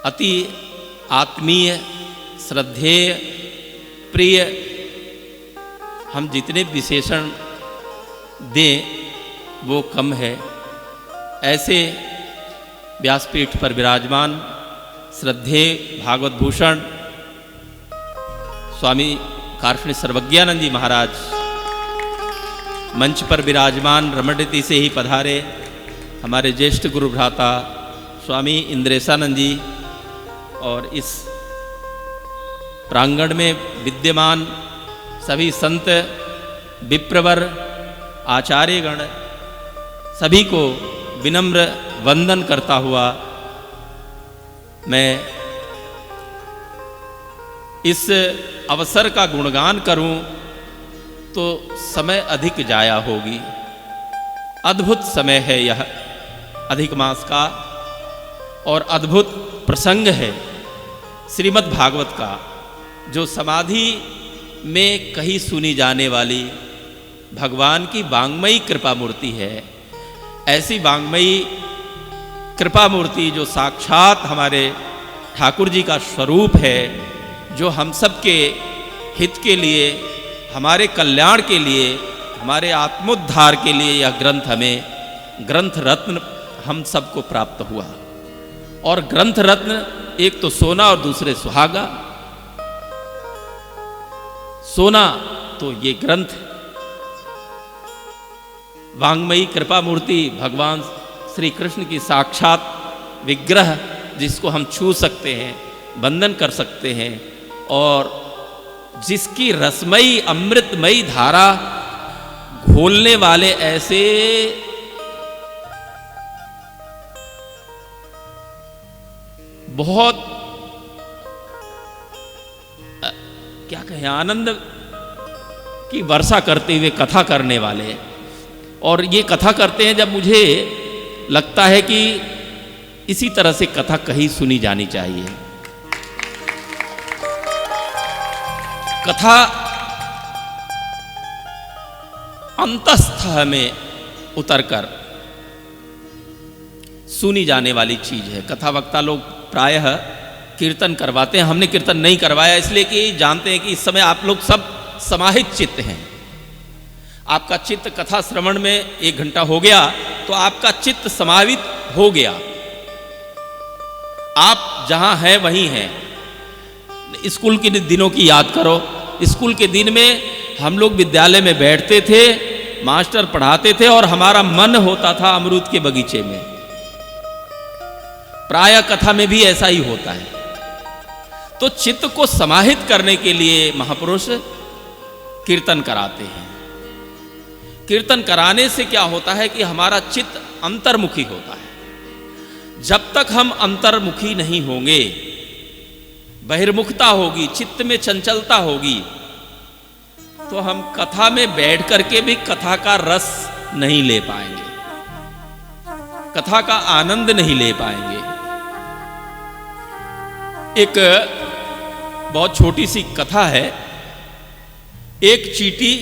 अति आत्मीय श्रद्धेय प्रिय, हम जितने विशेषण दें वो कम है, ऐसे व्यासपीठ पर विराजमान श्रद्धेय भागवत भूषण स्वामी कार्ष्णि सर्वज्ञानंद जी महाराज मंच पर विराजमान रमणती से ही पधारे हमारे ज्येष्ठ गुरु भ्राता स्वामी इंद्रेशानंद जी और इस प्रांगण में विद्यमान सभी संत, विप्रवर, आचार्यगण, सभी को विनम्र वंदन करता हुआ मैं इस अवसर का गुणगान करूं तो समय अधिक जाया होगी। अद्भुत समय है यह अधिक मास का और अद्भुत प्रसंग है श्रीमद् भागवत का, जो समाधि में कहीं सुनी जाने वाली भगवान की वाङ्मयी कृपा मूर्ति है। ऐसी वाङ्मयी कृपा मूर्ति जो साक्षात हमारे ठाकुर जी का स्वरूप है, जो हम सब के हित के लिए, हमारे कल्याण के लिए, हमारे आत्मोद्धार के लिए यह ग्रंथ हमें ग्रंथ रत्न हम सबको प्राप्त हुआ। और ग्रंथ रत्न एक तो सोना और दूसरे सुहागा। सोना तो ये ग्रंथ, वाङ्मयी कृपा मूर्ति भगवान श्री कृष्ण की साक्षात विग्रह, जिसको हम छू सकते हैं, वंदन कर सकते हैं और जिसकी रसमयी अमृतमयी धारा घोलने वाले ऐसे बहुत क्या कहें, आनंद की वर्षा करते हुए कथा करने वाले। और ये कथा करते हैं जब मुझे लगता है कि इसी तरह से कथा कहीं सुनी जानी चाहिए। कथा अंतस्थ में उतरकर सुनी जाने वाली चीज है। कथा वक्ता लोग प्रायः कीर्तन करवाते हैं, हमने कीर्तन नहीं करवाया इसलिए कि जानते हैं कि इस समय आप लोग सब समाहित चित्त हैं। आपका चित्त कथा श्रवण में 1 घंटा हो गया तो आपका चित्त समाहित हो गया, आप जहां हैं वहीं हैं। स्कूल के दिनों की याद करो। स्कूल के दिन में हम लोग विद्यालय में बैठते थे, मास्टर पढ़ाते थे और हमारा मन होता था अमरूद के बगीचे में। प्रायः कथा में भी ऐसा ही होता है। तो चित्त को समाहित करने के लिए महापुरुष कीर्तन कराते हैं। कीर्तन कराने से क्या होता है कि हमारा चित्त अंतर्मुखी होता है। जब तक हम अंतर्मुखी नहीं होंगे, बहिर्मुखता होगी, चित्त में चंचलता होगी, तो हम कथा में बैठ करके भी कथा का रस नहीं ले पाएंगे, कथा का आनंद नहीं ले पाएंगे। एक बहुत छोटी सी कथा है। एक चींटी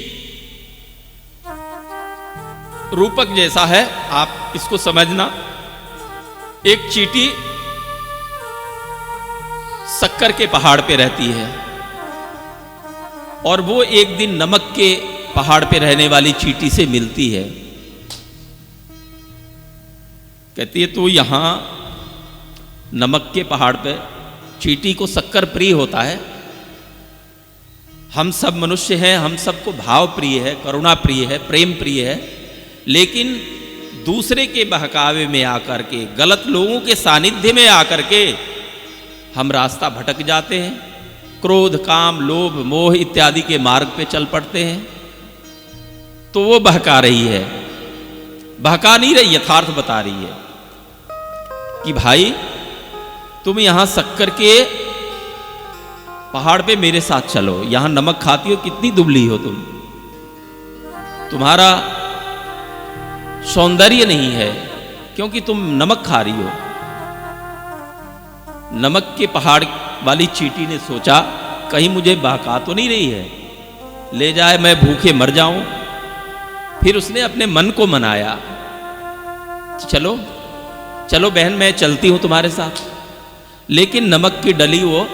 रूपक जैसा है, आप इसको समझना। एक चींटी शक्कर के पहाड़ पे रहती है और वो एक दिन नमक के पहाड़ पे रहने वाली चींटी से मिलती है। कहती है तो यहां नमक के पहाड़ पे चींटी को शक्कर प्रिय होता है। हम सब मनुष्य हैं, हम सबको भाव प्रिय है, करुणा प्रिय है, प्रेम प्रिय है, लेकिन दूसरे के बहकावे में आकर के, गलत लोगों के सानिध्य में आकर के हम रास्ता भटक जाते हैं, क्रोध, काम, लोभ, मोह इत्यादि के मार्ग पे चल पड़ते हैं। तो वो बहका रही है, बहका नहीं रही, यथार्थ बता रही है कि भाई तुम यहां शक्कर के पहाड़ पे मेरे साथ चलो, यहां नमक खाती हो, कितनी दुबली हो तुम, तुम्हारा सौंदर्य नहीं है क्योंकि तुम नमक खा रही हो। नमक के पहाड़ वाली चींटी ने सोचा कहीं मुझे बहका तो नहीं रही है, ले जाए मैं भूखे मर जाऊं। फिर उसने अपने मन को मनाया, चलो चलो बहन मैं चलती हूं तुम्हारे साथ। लेकिन नमक की डली वो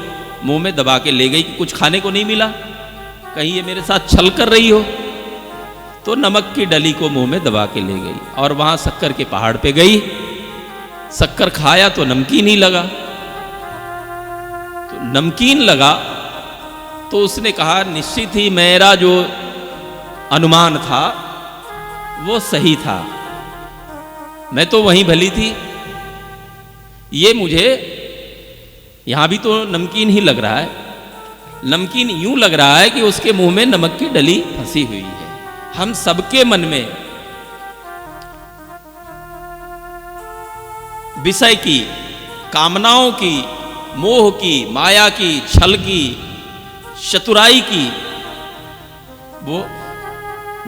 मुंह में दबा के ले गई कि कुछ खाने को नहीं मिला, कहीं ये मेरे साथ छल कर रही हो। तो नमक की डली को मुंह में दबा के ले गई और वहां शक्कर के पहाड़ पे गई। शक्कर खाया तो नमकीन ही लगा, तो नमकीन लगा तो उसने कहा निश्चित ही मेरा जो अनुमान था वो सही था, मैं तो वहीं भली थी। ये मुझे यहाँ भी तो नमकीन ही लग रहा है, नमकीन यूं लग रहा है कि उसके मुंह में नमक की डली फंसी हुई है। हम सबके मन में विषय की, कामनाओं की, मोह की, माया की, छल की, चतुराई की वो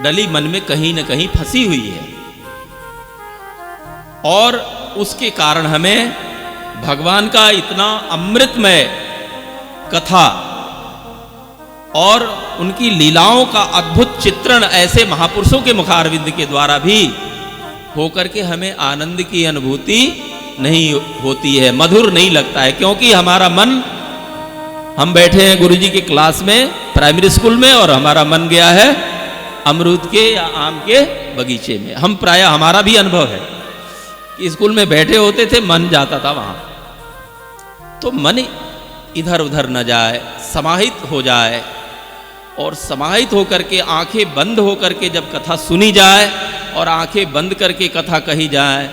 डली मन में कहीं न कहीं फंसी हुई है, और उसके कारण हमें भगवान का इतना अमृतमय कथा और उनकी लीलाओं का अद्भुत चित्रण ऐसे महापुरुषों के मुखारविंद के द्वारा भी होकर के हमें आनंद की अनुभूति नहीं होती है, मधुर नहीं लगता है। क्योंकि हमारा मन, हम बैठे हैं गुरुजी की क्लास में प्राइमरी स्कूल में, और हमारा मन गया है अमरूद के या आम के बगीचे में। हम प्रायः, हमारा भी अनुभव है कि स्कूल में बैठे होते थे, मन जाता था वहां। तो मन इधर उधर न जाए, समाहित हो जाए, और समाहित होकर के आंखें बंद होकर के जब कथा सुनी जाए और आंखें बंद करके कथा कही जाए,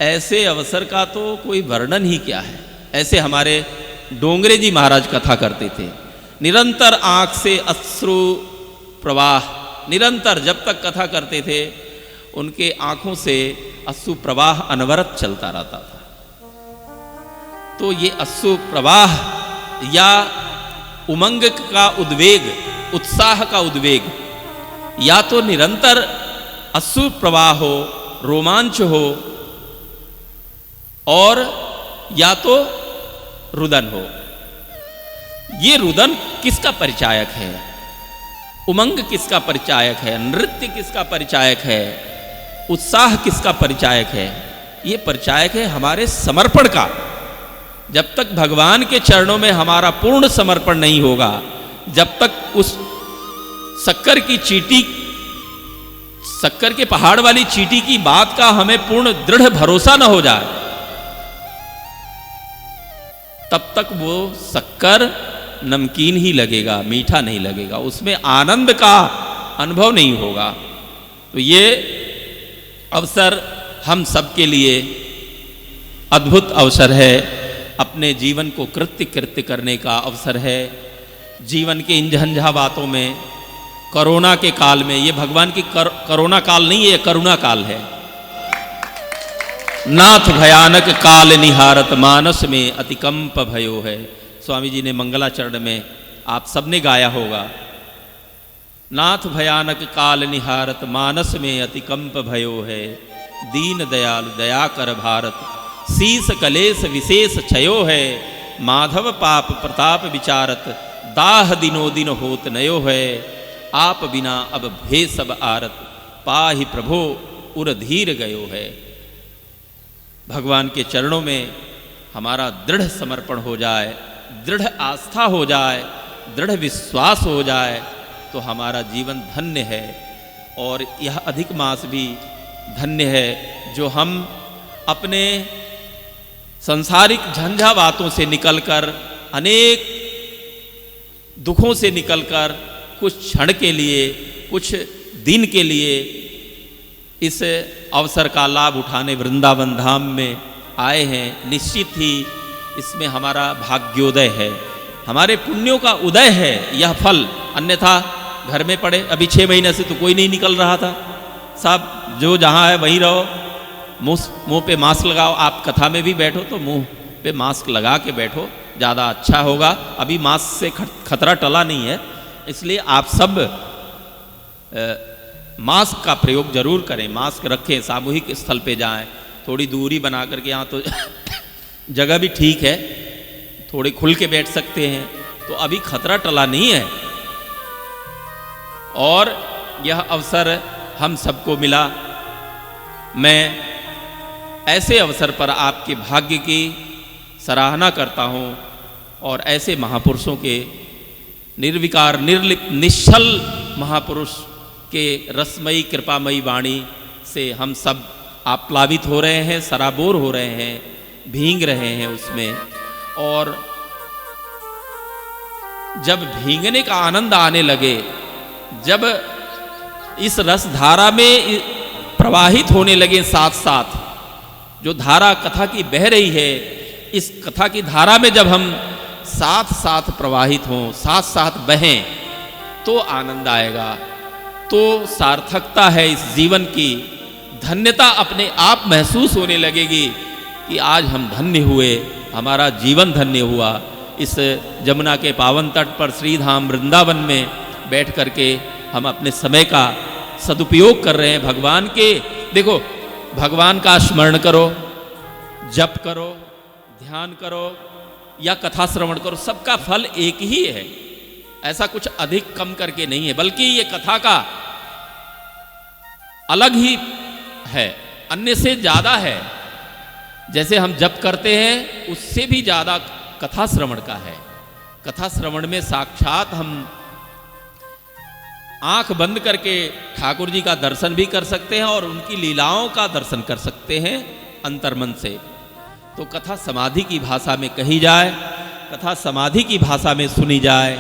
ऐसे अवसर का तो कोई वर्णन ही क्या है। ऐसे हमारे डोंगरे जी महाराज कथा करते थे, निरंतर आंख से अश्रु प्रवाह, निरंतर जब तक कथा करते थे उनके आंखों से अश्रु प्रवाह अनवरत चलता रहता था। तो ये अश्रु प्रवाह या उमंग का उद्वेग, उत्साह का उद्वेग, या तो निरंतर अश्रु प्रवाह हो, रोमांच हो, और या तो रुदन हो। ये रुदन किसका परिचायक है? उमंग किसका परिचायक है? नृत्य किसका परिचायक है? उत्साह किसका परिचायक है? ये परिचायक है हमारे समर्पण का। जब तक भगवान के चरणों में हमारा पूर्ण समर्पण नहीं होगा, जब तक उस शक्कर की चींटी, शक्कर के पहाड़ वाली चींटी की बात का हमें पूर्ण दृढ़ भरोसा न हो जाए, तब तक वो शक्कर नमकीन ही लगेगा, मीठा नहीं लगेगा, उसमें आनंद का अनुभव नहीं होगा। तो ये अवसर हम सबके लिए अद्भुत अवसर है, अपने जीवन को कृत्य करने का अवसर है। जीवन के इन झंझावातों में, कोरोना के काल में, ये भगवान की कोरोना काल नहीं है, ये करुणा काल है। नाथ भयानक काल निहारत मानस में अतिकंप भयो है। स्वामी जी ने मंगलाचरण में आप सबने गाया होगा, नाथ भयानक काल निहारत मानस में अतिकंप भयो है, दीन दयाल दया कर भारत, शीस कलेश विशेष छयो है, माधव पाप प्रताप विचारत, दाह दिनो दिन होत नयो है, आप बिना अब भे सब आरत, पाहि प्रभो उर धीर गयो है। भगवान के चरणों में हमारा दृढ़ समर्पण हो जाए, दृढ़ आस्था हो जाए, दृढ़ विश्वास हो जाए, तो हमारा जीवन धन्य है। और यह अधिक मास भी धन्य है, जो हम अपने सांसारिक झंझावातों से निकलकर, अनेक दुखों से निकलकर, कुछ क्षण के लिए, कुछ दिन के लिए इस अवसर का लाभ उठाने वृंदावन धाम में आए हैं। निश्चित ही इसमें हमारा भाग्योदय है, हमारे पुण्यों का उदय है यह फल। अन्यथा घर में पड़े, अभी 6 महीने से तो कोई नहीं निकल रहा था, सब जो जहाँ है वहीं रहो, मुंह पे मास्क लगाओ। आप कथा में भी बैठो तो मुंह पे मास्क लगा के बैठो, ज़्यादा अच्छा होगा। अभी मास्क से खतरा टला नहीं है, इसलिए आप सब मास्क का प्रयोग जरूर करें, मास्क रखें, सामूहिक स्थल पे जाएं, थोड़ी दूरी बना करके। यहाँ तो जगह भी ठीक है, थोड़े खुल के बैठ सकते हैं, तो अभी खतरा टला नहीं है। और यह अवसर हम सबको मिला। मैं ऐसे अवसर पर आपके भाग्य की सराहना करता हूँ, और ऐसे महापुरुषों के निर्विकार, निर्लिप्त, निश्चल महापुरुष के रसमयी कृपामयी वाणी से हम सब आप्लावित हो रहे हैं, सराबोर हो रहे हैं, भींग रहे हैं उसमें। और जब भींगने का आनंद आने लगे, जब इस रस धारा में प्रवाहित होने लगे साथ साथ, जो धारा कथा की बह रही है, इस कथा की धारा में जब हम साथ साथ प्रवाहित हों, साथ साथ बहें, तो आनंद आएगा, तो सार्थकता है इस जीवन की, धन्यता अपने आप महसूस होने लगेगी कि आज हम धन्य हुए, हमारा जीवन धन्य हुआ। इस जमुना के पावन तट पर श्रीधाम वृंदावन में बैठ करके हम अपने समय का सदुपयोग कर रहे हैं भगवान के। देखो, भगवान का स्मरण करो, जप करो, ध्यान करो या कथा श्रवण करो, सबका फल एक ही है। ऐसा कुछ अधिक कम करके नहीं है, बल्कि ये कथा का अलग ही है, अन्य से ज्यादा है। जैसे हम जप करते हैं, उससे भी ज्यादा कथा श्रवण का है। कथा श्रवण में साक्षात हम आंख बंद करके ठाकुर जी का दर्शन भी कर सकते हैं और उनकी लीलाओं का दर्शन कर सकते हैं अंतर्मन से। तो कथा समाधि की भाषा में कही जाए, कथा समाधि की भाषा में सुनी जाए,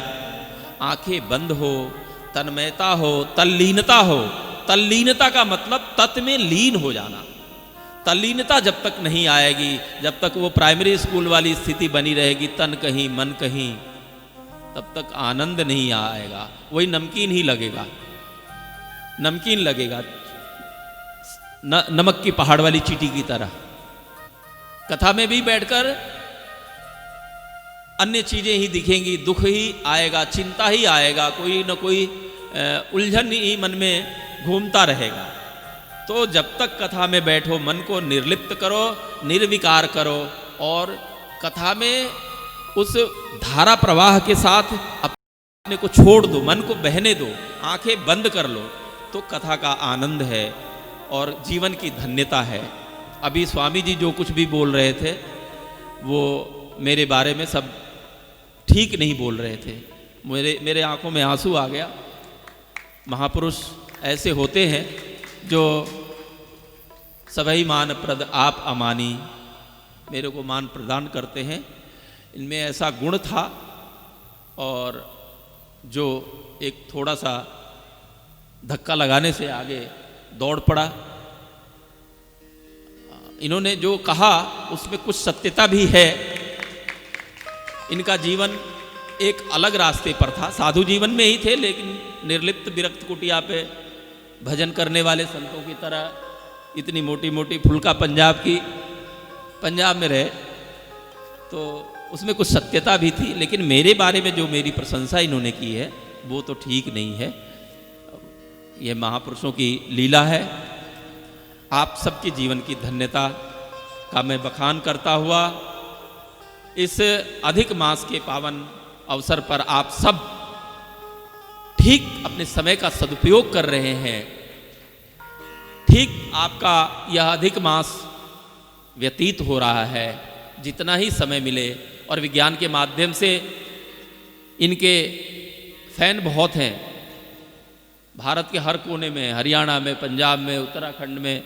आंखें बंद हो, तन्मयता हो, तल्लीनता हो। तल्लीनता का मतलब तत्व में लीन हो जाना। तल्लीनता जब तक नहीं आएगी, जब तक वो प्राइमरी स्कूल वाली स्थिति बनी रहेगी, तन कहीं मन कहीं, तब तक आनंद नहीं आएगा। वही नमकीन ही लगेगा, नमकीन लगेगा, नमक की पहाड़ वाली चींटी की तरह। कथा में भी बैठकर अन्य चीजें ही दिखेंगी, दुख ही आएगा, चिंता ही आएगा, कोई न कोई उलझन ही मन में घूमता रहेगा। तो जब तक कथा में बैठो, मन को निर्लिप्त करो, निर्विकार करो और कथा में उस धारा प्रवाह के साथ अपने को छोड़ दो, मन को बहने दो, आंखें बंद कर लो, तो कथा का आनंद है और जीवन की धन्यता है। अभी स्वामी जी जो कुछ भी बोल रहे थे, वो मेरे बारे में सब ठीक नहीं बोल रहे थे। मेरे आंखों में आंसू आ गया। महापुरुष ऐसे होते हैं जो सभई मान प्रद आप अमानी, मेरे को मान प्रदान करते हैं। इनमें ऐसा गुण था और जो एक थोड़ा सा धक्का लगाने से आगे दौड़ पड़ा। इन्होंने जो कहा उसमें कुछ सत्यता भी है। इनका जीवन एक अलग रास्ते पर था, साधु जीवन में ही थे, लेकिन निर्लिप्त विरक्त कुटिया पे भजन करने वाले संतों की तरह इतनी मोटी मोटी फुलका पंजाब में रहे, तो उसमें कुछ सत्यता भी थी। लेकिन मेरे बारे में जो मेरी प्रशंसा इन्होंने की है वो तो ठीक नहीं है। ये महापुरुषों की लीला है। आप सबके जीवन की धन्यता का मैं बखान करता हुआ इस अधिक मास के पावन अवसर पर आप सब ठीक अपने समय का सदुपयोग कर रहे हैं। ठीक आपका यह अधिक मास व्यतीत हो रहा है, जितना ही समय मिले। और विज्ञान के माध्यम से इनके फैन बहुत हैं, भारत के हर कोने में, हरियाणा में, पंजाब में, उत्तराखंड में,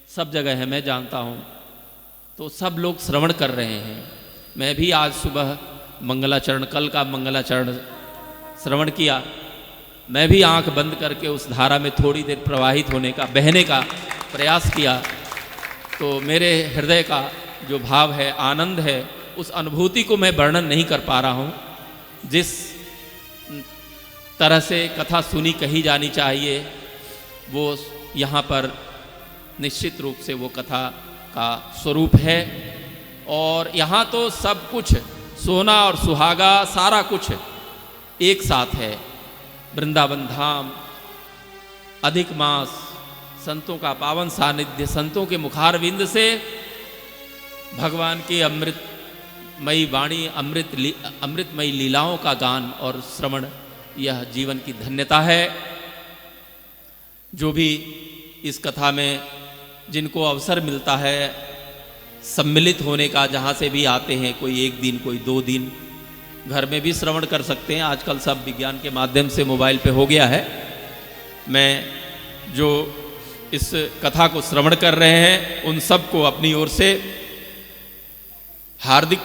सब जगह है, मैं जानता हूँ। तो सब लोग श्रवण कर रहे हैं। मैं भी आज सुबह मंगलाचरण, कल का मंगलाचरण श्रवण किया। मैं भी आंख बंद करके उस धारा में थोड़ी देर प्रवाहित होने का, बहने का प्रयास किया। तो मेरे हृदय का जो भाव है, आनंद है, उस अनुभूति को मैं वर्णन नहीं कर पा रहा हूँ। जिस तरह से कथा सुनी कही जानी चाहिए, वो यहाँ पर निश्चित रूप से वो कथा का स्वरूप है। और यहाँ तो सब कुछ, सोना और सुहागा, सारा कुछ एक साथ है। वृंदावन धाम, अधिक मास, संतों का पावन सानिध्य, संतों के मुखारविंद से भगवान की अमृतमयी वाणी, अमृतमयी लीलाओं का गान और श्रवण, यह जीवन की धन्यता है। जो भी इस कथा में जिनको अवसर मिलता है सम्मिलित होने का, जहाँ से भी आते हैं, कोई एक दिन, कोई 2 दिन, घर में भी श्रवण कर सकते हैं। आजकल सब विज्ञान के माध्यम से मोबाइल पे हो गया है। मैं जो इस कथा को श्रवण कर रहे हैं, उन सबको अपनी ओर से हार्दिक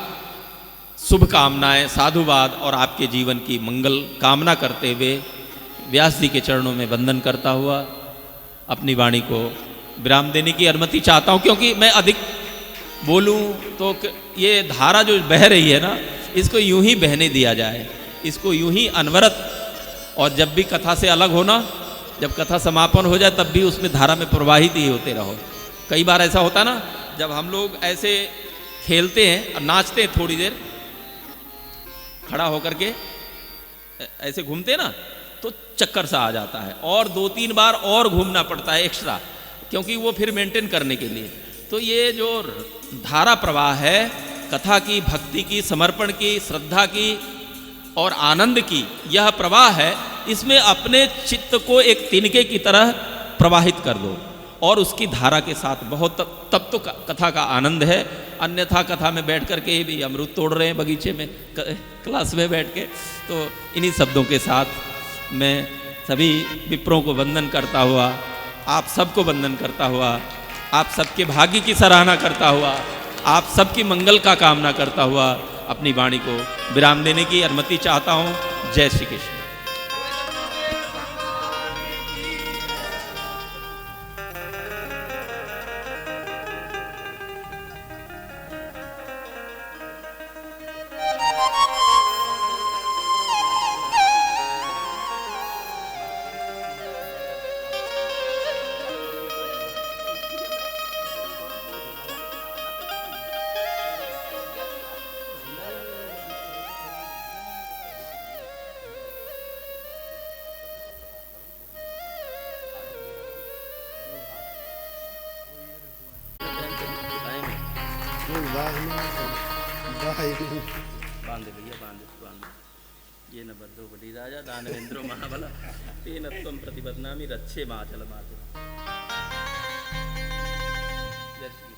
शुभकामनाएं, साधुवाद और आपके जीवन की मंगल कामना करते हुए व्यास जी के चरणों में वंदन करता हुआ अपनी वाणी को विराम देने की अनुमति चाहता हूँ, क्योंकि मैं अधिक बोलूँ तो ये धारा जो बह रही है ना, इसको यूं ही बहने दिया जाए, इसको यूं ही अनवरत। और जब भी कथा से अलग होना, जब कथा समापन हो जाए तब भी उसमें धारा में प्रवाहित ही होते रहो। कई बार ऐसा होता ना, जब हम लोग ऐसे खेलते हैं और नाचते हैं, थोड़ी देर खड़ा होकर के ऐसे घूमते ना, तो चक्कर सा आ जाता है और 2-3 बार और घूमना पड़ता है एक्स्ट्रा, क्योंकि वो फिर मेंटेन करने के लिए। तो ये जो धारा प्रवाह है कथा की, भक्ति की, समर्पण की, श्रद्धा की और आनंद की, यह प्रवाह है, इसमें अपने चित्त को एक तिनके की तरह प्रवाहित कर दो और उसकी धारा के साथ बहुत तब तो कथा का आनंद है। अन्यथा कथा में बैठ कर के भी अमरूद तोड़ रहे हैं बगीचे में, क्लास में बैठ के। तो इन्हीं शब्दों के साथ मैं सभी विप्रों को वंदन करता हुआ, आप सबको वंदन करता हुआ, आप सबके भाग्य की सराहना करता हुआ, आप सबकी मंगल का कामना करता हुआ अपनी वाणी को विराम देने की अनुमति चाहता हूँ। जय श्री कृष्ण। बांधे भैया, बांधे। ये न बद्धो बलि राजा दानवेंद्रो महाबला तेन त्वं प्रतिपदनामि रक्षे माचल माते। जय श्री।